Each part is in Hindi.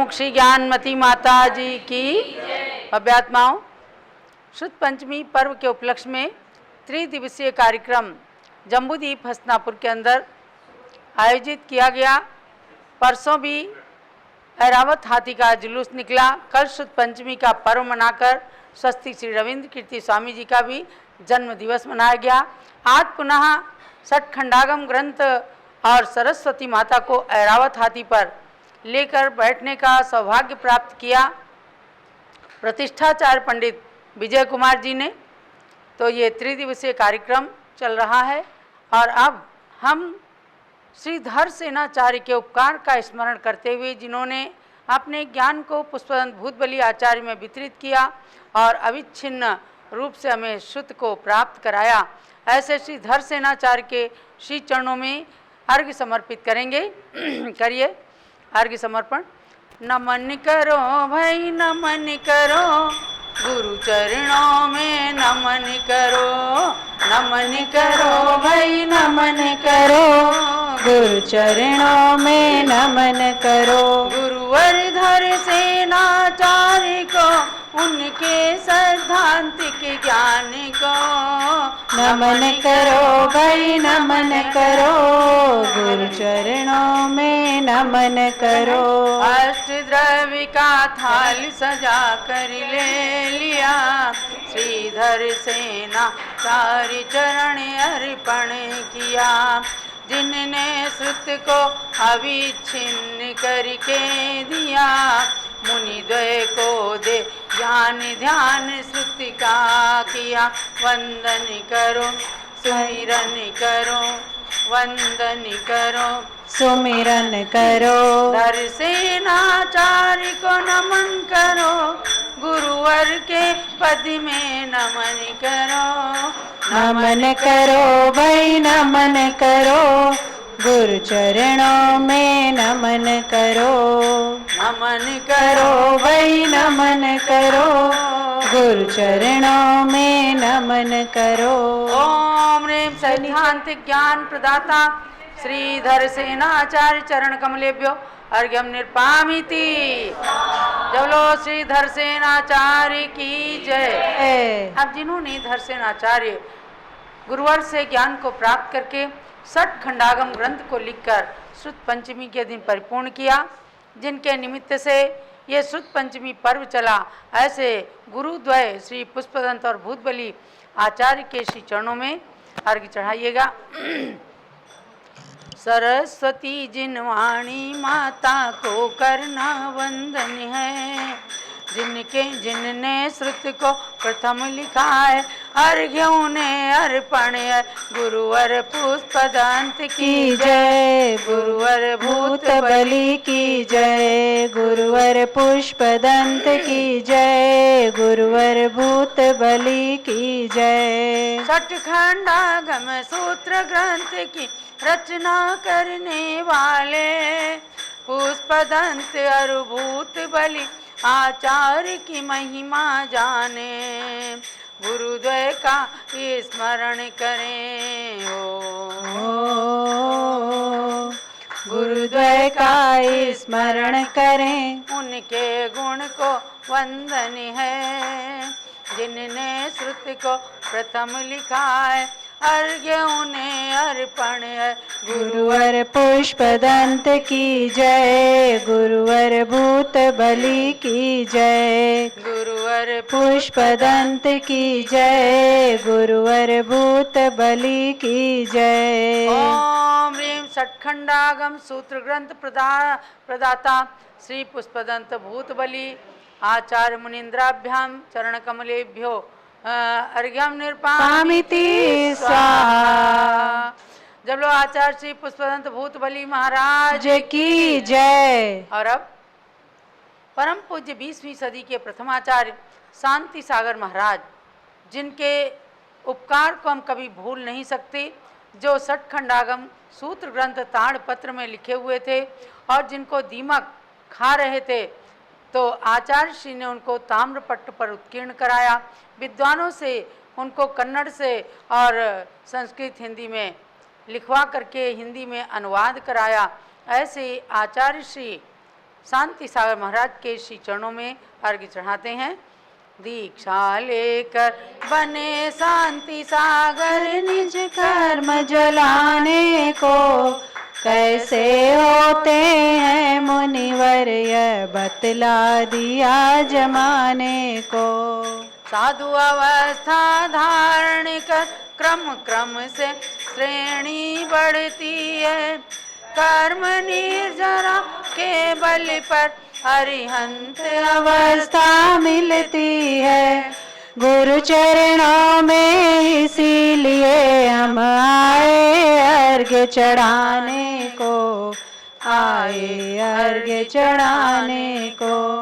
प्रमुख श्री ज्ञानमती माता जी की अभ्यात्माओं। शुद्ध पंचमी पर्व के उपलक्ष्य में त्रिदिवसीय कार्यक्रम जम्बूद्वीप हसनापुर के अंदर आयोजित किया गया। परसों भी ऐरावत हाथी का जुलूस निकला। कल शुद्ध पंचमी का पर्व मनाकर स्वस्ति श्री रविंद्र कीर्ति स्वामी जी का भी जन्म दिवस मनाया गया। आज पुनः सठखंडागम ग्रंथ और सरस्वती माता को ऐरावत हाथी पर लेकर बैठने का सौभाग्य प्राप्त किया प्रतिष्ठाचार्य पंडित विजय कुमार जी ने। तो ये त्रिदिवसीय कार्यक्रम चल रहा है और अब हम श्रीधर सेनाचार्य के उपकार का स्मरण करते हुए, जिन्होंने अपने ज्ञान को पुष्पदंत भूतबली आचार्य में वितरित किया और अविच्छिन्न रूप से हमें शुद्ध को प्राप्त कराया, ऐसे श्रीधर सेनाचार्य के श्री चरणों में अर्घ्य समर्पित करेंगे। करिए अर्घ्य समर्पण। नमन करो भाई नमन करो, गुरु चरणों में नमन करो। नमन करो भाई नमन करो, गुरु चरणों में नमन करो। गुरुवर धर सेनाचार्य को, उनके सैद्धांतिक ज्ञान को नमन करो भाई नमन करो, गुरु चरणों में नमन करो। अष्टद्रव्य का थाल सजा कर ले लिया, श्रीधर सेनाचार्य चरण अर्पण किया। जिनने श्रुत को अविच्छिन्न करके दिया, मुनि द्वय को दे ज्ञान ध्यान श्रुति का किया। वंदन करो सुमिरन करो, वंदन करो सुमिरन करो। धर सेनाचार्य को नमन करो, गुरुवर के पद में नमन करो। नमन करो भाई नमन करो, गुरु चरणों में नमन करो। नमन करो भाई नमन करो, गुरु चरणों में नमन करो। ओम ह्रीं सैद्धांतिक ज्ञान प्रदाता श्रीधर सेनाचार्य चरण कमलेभ्यो अर्घ्यम निर्पामिति। जबलो श्रीधर सेनाचार्य की जय। अब जिन्होंने धर सेनाचार्य गुरुवर से ज्ञान को प्राप्त करके सठ खंडागम ग्रंथ को लिखकर शुद्ध पंचमी के दिन परिपूर्ण किया, जिनके निमित्त से ये शुद्ध पंचमी पर्व चला, ऐसे गुरुद्वय श्री पुष्पदंत और भूतबली आचार्य के श्री चरणों में अर्घ्य चढ़ाइएगा। सरस्वती जिनवाणी माता को करना वंदन है, जिनने श्रुत को प्रथम लिखा है, अर्घ्यों ने अर्पण है। गुरुवर पुष्पदंत की जय, गुरुवर भूत बलि की जय, गुरुवर पुष्पदंत की जय, गुरुवर भूत बलि की जय। सठखंडागम सूत्र ग्रंथ की रचना करने वाले पुष्पदंत और भूत बलि आचार्य की महिमा जाने, गुरुद्वय का स्मरण करें हो। गुरुद्वय का स्मरण करें, उनके गुण को वंदन है, जिनने श्रुत को प्रथम लिखा है, अर्घ्य उन्हें अर्पण है। गुरुवर पुष्पदंत की जय, गुरुवर भूत बलि की जय, गुरुवर पुष्पदंत की जय, गुरुवर भूत बलि की जय। ओम ह्रीं सठखंडागम सूत्र ग्रंथ प्रदाता श्री पुष्पदंत भूतबली आचार्य मुनीन्द्राभ्याम चरण कमलेभ्यो अर्घ्यम निर्पामिति स्वाहा। जब लोग आचार्य श्री पुष्पदंत भूतबली महाराज की जय। और अब परम पूज्य 20वीं सदी के प्रथमाचार्य शांति सागर महाराज, जिनके उपकार को हम कभी भूल नहीं सकते, जो सठखंडागम सूत्र ग्रंथ ताड़पत्र में लिखे हुए थे और जिनको दीमक खा रहे थे, तो आचार्य श्री ने उनको ताम्रपट्ट पर उत्कीर्ण कराया। विद्वानों से उनको कन्नड़ से और संस्कृत हिंदी में लिखवा करके हिंदी में अनुवाद कराया। ऐसे आचार्य श्री शांति सागर महाराज के श्री चरणों में अर्घ्य चढ़ाते हैं। दीक्षा लेकर बने शांति सागर निज कर्म जलाने को, कैसे होते हैं मुनिवर यह बतला दिया जमाने को। साधु अवस्था धारण कर क्रम क्रम से श्रेणी बढ़ती है, कर्म निर्जरा के बल पर अरिहंत अवस्था मिलती है। गुरु चरणों में इसीलिए हम आए अर्घ्य चढ़ाने को, आए अर्घ्य चढ़ाने को।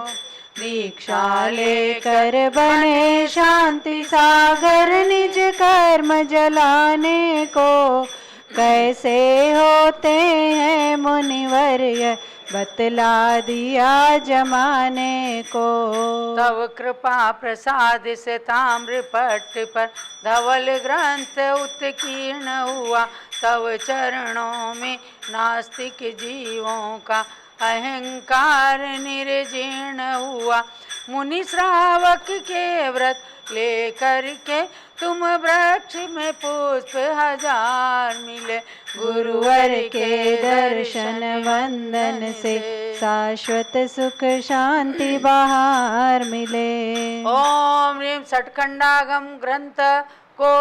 दीक्षा लेकर बने शांति सागर निज कर्म जलाने को, कैसे होते हैं मुनिवर यह बतला दिया जमाने को। तव कृपा प्रसाद से ताम्र पट पर धवल ग्रंथ उत्कीर्ण हुआ, तव चरणों में नास्तिक जीवों का अहंकार निर्जीर्ण हुआ। मुनि श्रावक के व्रत लेकर के तुम वृक्ष में पुष्प हजार मिले, गुरुवर के दर्शन वंदन से शाश्वत सुख शांति बाहर मिले। ओम ह्रीम सठखंडागम ग्रंथ को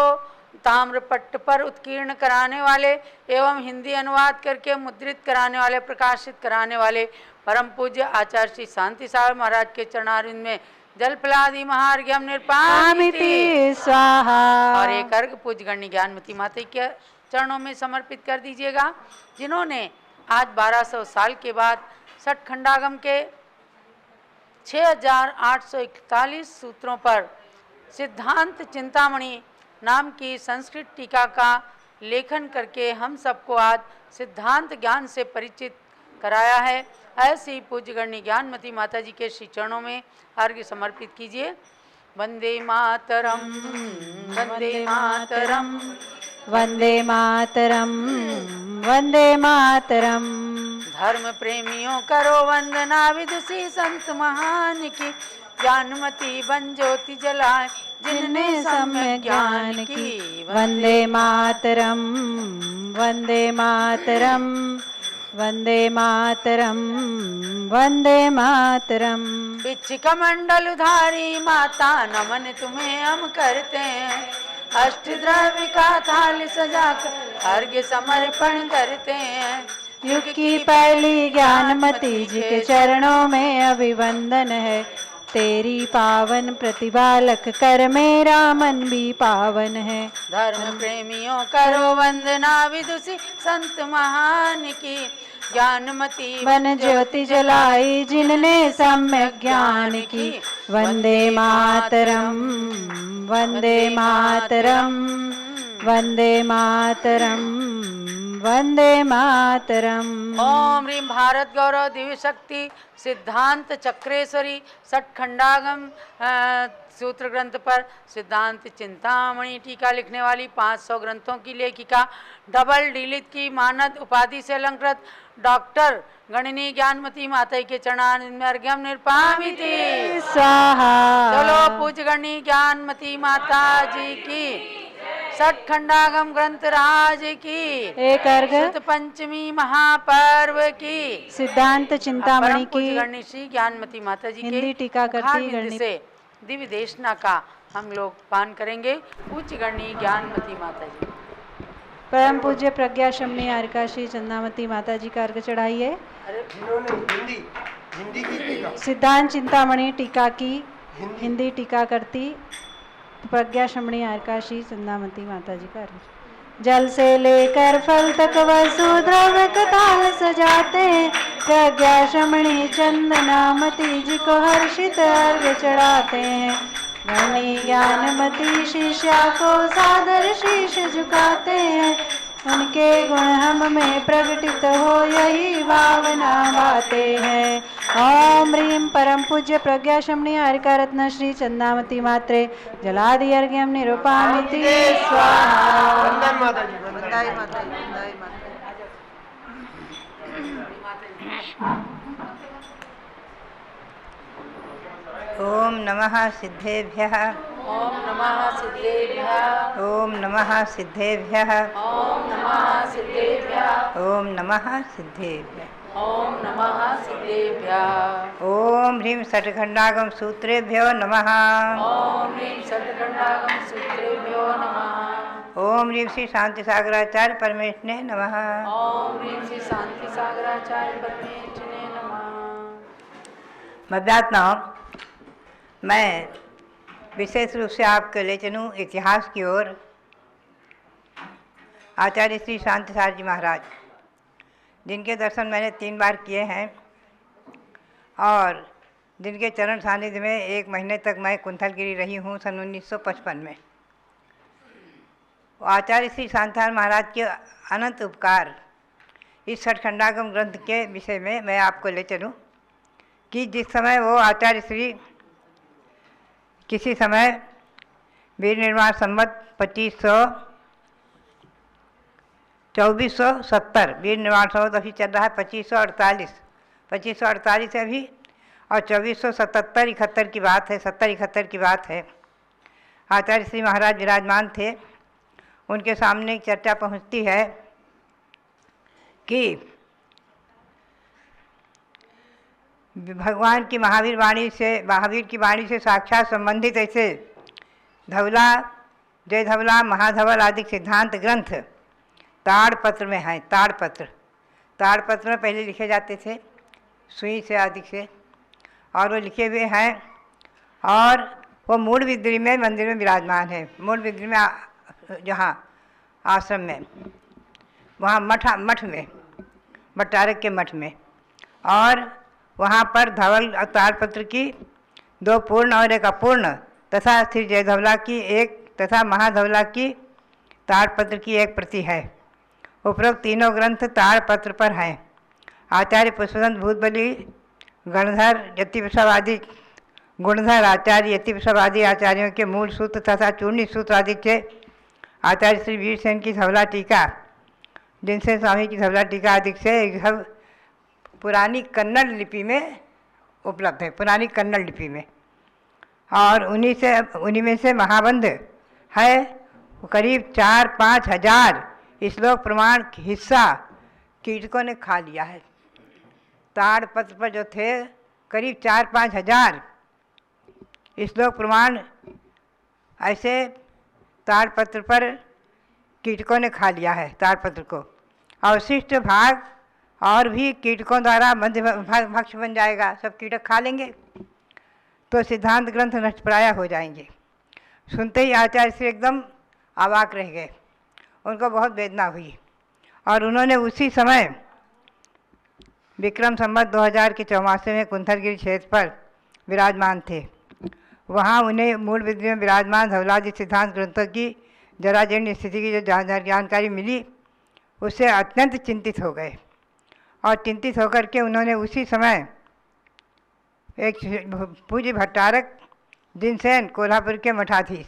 ताम्रपट्ट पर उत्कीर्ण कराने वाले एवं हिंदी अनुवाद करके मुद्रित कराने वाले, प्रकाशित कराने वाले परम पूज्य आचार्य श्री शांति सागर महाराज के चरणारविंद में जल फलादि महार्घ्यम निर्पामिति स्वाहा। और एक अर्घ पूज्य गण्य ज्ञानमती माता के चरणों में समर्पित कर दीजिएगा, जिन्होंने आज 1200 साल के बाद सठखंडागम के 6841 सूत्रों पर सिद्धांत चिंतामणि नाम की संस्कृत टीका का लेखन करके हम सबको आज सिद्धांत ज्ञान से परिचित कराया है। ऐसी पूज्य गण्य ज्ञानमती माता जी के श्री चरणों में अर्घ्य समर्पित कीजिए। वंदे मातरम, वंदे मातरम, वंदे मातरम, वंदे मातरम। धर्म प्रेमियों करो वंदना विदुषी संत महान की, ज्ञानमती बन ज्योति जलाए जिनने सम्यक ज्ञान की। वंदे मातरम, वंदे मातरम, वंदे मातरम, वंदे मातरम। पिच्छिका मंडल धारी माता नमन तुम्हें हम करते हैं, अष्ट द्रव्य का थाल सजाकर अर्घ्य समर्पण करते हैं। युग की पहली ज्ञानमती जी के चरणों में अभिवंदन है, तेरी पावन प्रतिभा लख कर मेरा मन भी पावन है। धर्म प्रेमियों करो वंदना विदुषी संत महान की, ज्ञानमती बन ज्योति जलाई जिनने सम्यक ज्ञान की। वंदे मातरम, वंदे मातरम, वंदे मातरम, वंदे मातरम। ओम ह्रीम भारत गौरव दिव्य शक्ति सिद्धांत चक्रेश्वरी सठखंडागम सूत्र ग्रंथ पर सिद्धांत चिंतामणि टीका लिखने वाली 500 ग्रंथों की लेखिका, डबल डीलित की मानद उपाधि से अलंकृत डॉक्टर गणनी ज्ञानमती माता के चरणारविंद में अर्घ्यम निर्पामिति स्वाहा। चलो पूज्य गणनी ज्ञानमती माता जी की, सठखंडागम ग्रंथ राज की, एक अर्घ्य शुद्ध पंचमी महापर्व की, सिद्धांत चिंतामणि की गणनी श्री ज्ञानमती माता जी हिंदी के टीका करती मुखारविंद गणनी से दिव्य देशना का हम लोग पान करेंगे। पूज्य गणनी ज्ञानमती माता जी। परम पूज्य प्रज्ञा शमनी आरिका श्री चंदामती माता जी का अर्घ्य चढ़ाइए। हिंदी की टीका, सिद्धांत चिंतामणि टीका की हिंदी टीका करती प्रज्ञा शमणी आरिका श्री चंदामती माता जी का अर्घ्य। जल से लेकर फल तक वसु द्रव्य कताल सजाते हैं, प्रज्ञा शमणी चंदनामती जी को हर्षित अर्घ्य चढ़ाते हैं। गणनी ज्ञानमती शिष्या को सादर शीश झुकाते हैं, उनके गुण हम में प्रकटित हो यही भावना बातें हैं। ओम ह्रीम परम पूज्य प्रज्ञा शमनी आरिका रत्न श्री चंदामती मात्रे जलादि अर्घ्यम निरूपामिति स्वाहा। वंदन माता जी, वंदन माता जी, वंदन माता जी। ओम नमः सिद्धेभ्यः। ओम नमः सिद्धेभ्यः। ओम नमः सिद्धेभ्यः। ओम नमः सिद्धेभ्यः। ओम नमः सिद्धेभ्यः। ओम नमः सिद्धेभ्यः। ओम ह्रीं षट्खंडागम सूत्रेभ्यो नमः। ओम ह्रीं षट्खंडागम सूत्रेभ्यो नमः। ओम ह्रीं श्री शांति सागराचार्य परमेश्वरे नमः। ओम ह्रीं श्री शांति सागराचार्य परमेश्वरे नमः। मध्यात्मा मैं विशेष रूप से आपके ले चलूँ इतिहास की ओर। आचार्य श्री शांति सागर जी महाराज, जिनके दर्शन मैंने 3 बार किए हैं और जिनके चरण सानिध्य में 1 महीने तक मैं कुंथलगिरी रही हूँ सन 1955 में। आचार्य श्री शांति सागर महाराज के अनंत उपकार इस षट्खंडागम ग्रंथ के विषय में मैं आपको ले चलूँ कि जिस समय वो आचार्य श्री किसी समय वीर निर्माण संवत 2470 वीर निर्माण संवत अभी चल रहा है 2548 है अभी, और 2477-71 की बात है, 70-71 की बात है। आचार्य श्री महाराज विराजमान थे। उनके सामने एक चर्चा पहुंचती है कि भगवान की महावीर की वाणी से साक्षात संबंधित ऐसे धवला, जय धवला, महाधवल आदि सिद्धांत ग्रंथ ताड़पत्र में हैं। ताड़पत्र में पहले लिखे जाते थे सुई से आदि से, और वो लिखे हुए हैं और वो मूल विद्री में मंदिर में विराजमान है। मूल विद्री में जहाँ आश्रम में, वहाँ मठ में, भट्टारक के मठ में, और वहाँ पर धवल ताड़पत्र की 2 पूर्ण और 1 अपूर्ण तथा श्री जय धवला की 1 तथा महाधवला की ताड़पत्र की 1 प्रति है। उपरोक्त तीनों ग्रंथ ताड़पत्र पर हैं। आचार्य पुष्पदंत भूतबली गणधर यतिप्रसव आदि गुणधर आचार्य यतिप्रसव आदि आचार्यों के मूल सूत्र तथा चूर्णित सूत्र आदि से आचार्य श्री वीरसेन की धवला टीका, जिनसे स्वामी की धवला टीका आदि से सब पुरानी कन्नड़ लिपि में उपलब्ध है, पुरानी कन्नड़ लिपि में। और उन्हीं में से महाबंध है, करीब 4-5 हज़ार श्लोक प्रमाण हिस्सा कीटकों ने खा लिया है। ताड़पत्र पर जो थे करीब 4-5 हज़ार श्लोक प्रमाण ऐसे ताड़पत्र पर कीटकों ने खा लिया है। ताड़पत्र को अवशिष्ट भाग और भी कीटकों द्वारा मध्य भक्ष बन जाएगा, सब कीटक खा लेंगे तो सिद्धांत ग्रंथ नष्टप्राय हो जाएंगे। सुनते ही आचार्य श्री एकदम अवाक रह गए, उनको बहुत वेदना हुई और उन्होंने उसी समय विक्रम संवत 2000 के चौमासे में कुंथलगिरी क्षेत्र पर विराजमान थे। वहाँ उन्हें मूल विद्या में विराजमान धवलादि सिद्धांत ग्रंथों की जराजीर्ण स्थिति की जो जानकारी मिली, उससे अत्यंत चिंतित हो गए और चिंतित होकर के उन्होंने उसी समय एक पूज्य भट्टारक दिनसेन कोल्हापुर के मठाधीश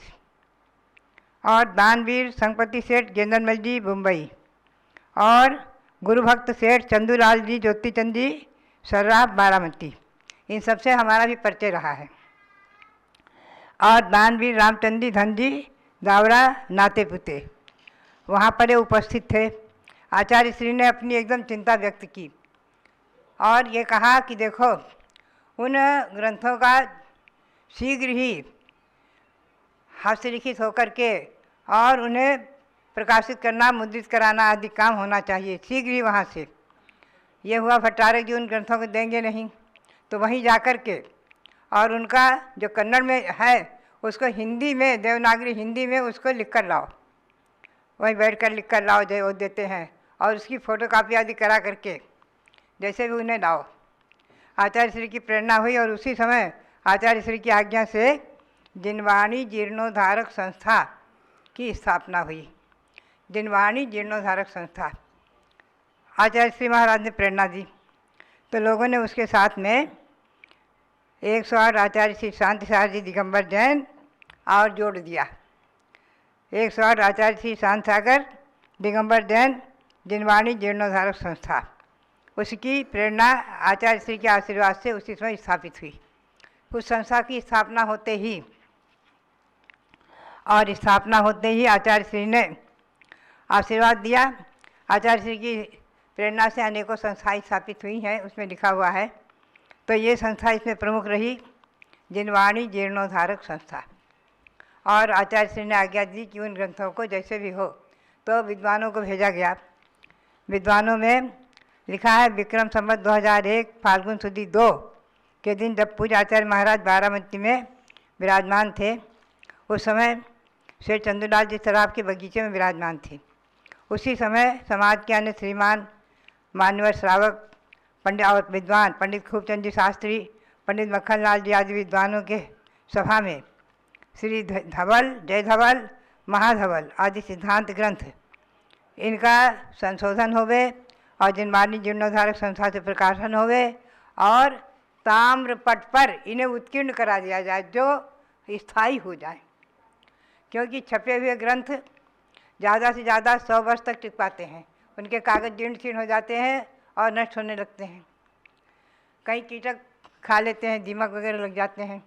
और दानवीर संगपति सेठ गेंदरमल जी मुंबई और गुरुभक्त सेठ चंदूलाल जी ज्योतिचंद जी सर्राफ बारामती, इन सबसे हमारा भी परिचय रहा है। और दानवीर रामचंदी धन जी दावड़ा नाते पुते वहाँ पर ये उपस्थित थे। आचार्य श्री ने अपनी एकदम चिंता व्यक्त की और ये कहा कि देखो, उन ग्रंथों का शीघ्र ही हस्तलिखित होकर के और उन्हें प्रकाशित करना, मुद्रित कराना आदि काम होना चाहिए शीघ्र ही वहाँ से। ये हुआ भट्टारक जी उन ग्रंथों को देंगे नहीं, तो वहीं जा कर के और उनका जो कन्नड़ में है उसको हिंदी में, देवनागरी हिंदी में उसको लिख कर लाओ, वहीं बैठ कर लिख कर लाओ, जो वो देते हैं, और उसकी फ़ोटोकॉपी आदि करा करके जैसे भी उन्हें लाओ। आचार्य श्री की प्रेरणा हुई और उसी समय आचार्य श्री की आज्ञा से जिनवाणी जीर्णोद्धारक संस्था की स्थापना हुई। जिनवाणी जीर्णोद्धारक संस्था आचार्य श्री महाराज ने प्रेरणा दी, तो लोगों ने उसके साथ में 108 आचार्य श्री शांति सागर जी दिगंबर जैन और जोड़ दिया। 108 आचार्य श्री शांति सागर दिगंबर जैन जिनवाणी जीर्णोद्धारक संस्था, उसकी प्रेरणा आचार्य श्री के आशीर्वाद से उसी समय स्थापित हुई। उस संस्था की स्थापना होते ही आचार्य श्री ने आशीर्वाद दिया। आचार्य श्री की प्रेरणा से अनेकों संस्थाएं स्थापित हुई हैं, उसमें लिखा हुआ है। तो ये संस्था इसमें प्रमुख रही, जिनवाणी जीर्णोद्धारक संस्था। और आचार्य श्री ने आज्ञा दी कि उन ग्रंथों को जैसे भी हो तो विद्वानों को भेजा गया। विद्वानों में लिखा है, विक्रम संवत 2001 फाल्गुन सुदी 2 के दिन जब पूज्य आचार्य महाराज बारामती में विराजमान थे, उस समय श्री चंदूलाल जी सराफ के बगीचे में विराजमान थे। उसी समय समाज के अन्य श्रीमान मान्यवर श्रावक पंडित और विद्वान पंडित खूबचंद जी शास्त्री, पंडित मक्खनलाल जी आदि विद्वानों के सभा में श्री धवल, जय धवल, महाधवल आदि सिद्धांत ग्रंथ इनका संशोधन होवे और जिनवाणी जीर्णोद्धारक संस्था से प्रकाशन होवे और ताम्रपट पर इन्हें उत्कीर्ण करा दिया जाए जो स्थायी हो जाए, क्योंकि छपे हुए ग्रंथ ज़्यादा से ज़्यादा 100 वर्ष तक टिक पाते हैं। उनके कागज़ जीर्ण शीर्ण हो जाते हैं और नष्ट होने लगते हैं, कई कीटक खा लेते हैं, दीमक वगैरह लग जाते हैं।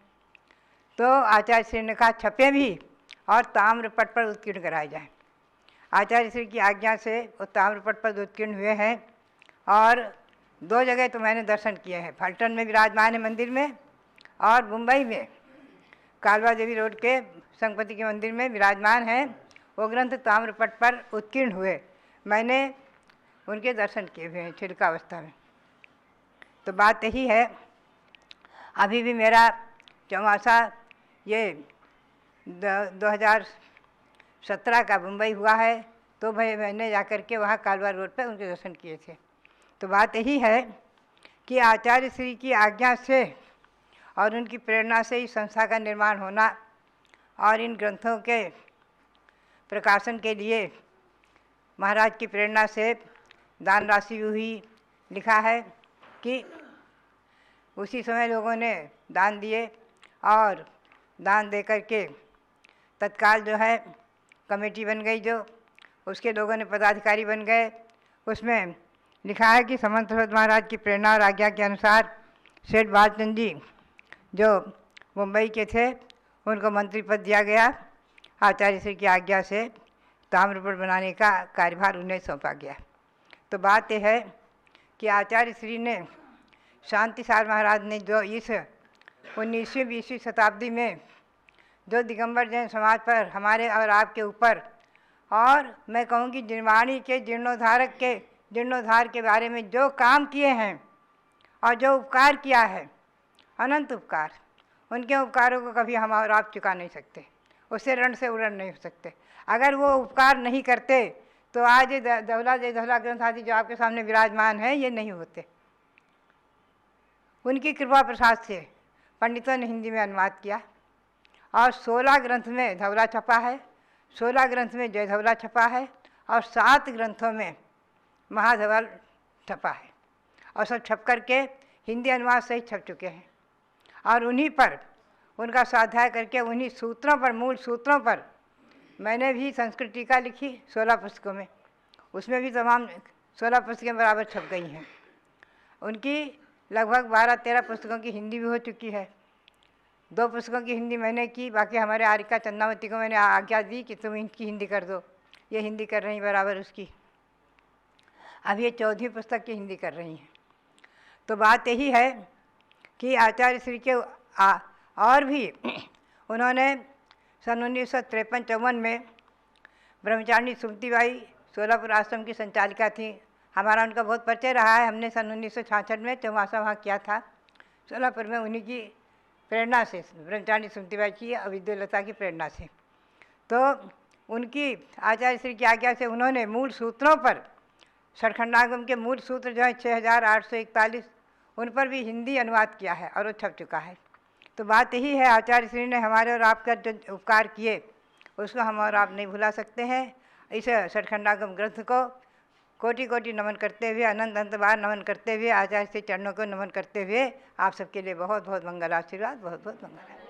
तो आचार्य श्री ने कहा छपे भी और ताम्रपट पर उत्कीर्ण कराए जाए। आचार्य श्री की आज्ञा से वो ताम्रपट पर उत्कीर्ण हुए हैं और 2 जगह तो मैंने दर्शन किए हैं, फल्टन में विराजमान है मंदिर में और मुंबई में कालवा देवी रोड के संगपति के मंदिर में विराजमान हैं। वो ग्रंथ ताम्रपट पर उत्कीर्ण हुए, मैंने उनके दर्शन किए हुए हैं छिलकावस्था में। तो बात यही है, अभी भी मेरा चौमासा ये 2017 का मुंबई हुआ है, तो भाई मैंने जाकर के वहाँ कालवा रोड पर उनके दर्शन किए थे। तो बात यही है कि आचार्य श्री की आज्ञा से और उनकी प्रेरणा से इस संस्था का निर्माण होना और इन ग्रंथों के प्रकाशन के लिए महाराज की प्रेरणा से दान राशि भी हुई। लिखा है कि उसी समय लोगों ने दान दिए और दान दे कर के तत्काल जो है कमेटी बन गई, जो उसके लोगों ने पदाधिकारी बन गए। उसमें लिखा है कि समंत महाराज की प्रेरणा और आज्ञा के अनुसार सेठ बालचंद जी जो मुंबई के थे उनको मंत्री पद दिया गया। आचार्य श्री की आज्ञा से ताम्रपट बनाने का कार्यभार उन्हें सौंपा गया। तो बात यह है कि आचार्य श्री ने शांति सार महाराज ने जो इस 19वीं 20वीं शताब्दी में जो दिगंबर जैन समाज पर हमारे और आपके ऊपर, और मैं कहूँगी जिनवाणी के जीर्णोद्धार के बारे में जो काम किए हैं और जो उपकार किया है, अनंत उपकार, उनके उपकारों को कभी हम और आप चुका नहीं सकते, उससे ऋण से उड़न नहीं हो सकते। अगर वो उपकार नहीं करते तो आज ये धवला ग्रंथ आदि जो आपके सामने विराजमान है ये नहीं होते। उनकी कृपा प्रसाद से पंडितों ने हिंदी में अनुवाद किया और 16 ग्रंथ में धवला छपा है, 16 ग्रंथ में जय धवला छपा है और 7 ग्रंथों में महाधवल छपा है और सब छप करके हिंदी अनुवाद सहित छप चुके हैं। और उन्हीं पर उनका स्वाध्याय करके उन्हीं सूत्रों पर, मूल सूत्रों पर मैंने भी संस्कृत टीका लिखी 16 पुस्तकों में, उसमें भी तमाम 16 पुस्तकें बराबर छप गई हैं। उनकी लगभग 12-13 पुस्तकों की हिंदी भी हो चुकी है। 2 पुस्तकों की हिंदी मैंने की, बाकी हमारे आरिका चंदावती को मैंने आज्ञा दी कि तुम इनकी हिंदी कर दो, ये हिंदी कर रही बराबर उसकी। अब ये 14वीं पुस्तक की हिंदी कर रही हैं। तो बात यही है कि आचार्य श्री के और भी उन्होंने सन 1953-54 में ब्रह्मचारिणी सुमतीबाई सोलापुर आश्रम की संचालिका थी। हमारा उनका बहुत परिचय रहा है। हमने सन 1966 में चौमासा वहाँ किया था सोलापुर में, उन्हीं की प्रेरणा से, ब्रह्मचारिणी सुमतीबाई की और विद्यालता की प्रेरणा से। तो उनकी आचार्य श्री की आज्ञा से उन्होंने मूल सूत्रों पर, षटखंडागम के मूल सूत्र जो है 6841, उन पर भी हिंदी अनुवाद किया है और वो छप चुका है। तो बात यही है, आचार्य श्री ने हमारे और आपका जो उपकार किए उसको हम और आप नहीं भुला सकते हैं। इस षटखंडागम ग्रंथ को कोटि कोटि नमन करते हुए, अनंत अनंत बार नमन करते हुए, आचार्य श्री चरणों को नमन करते हुए आप सबके लिए बहुत बहुत मंगल आशीर्वाद, बहुत बहुत मंगल।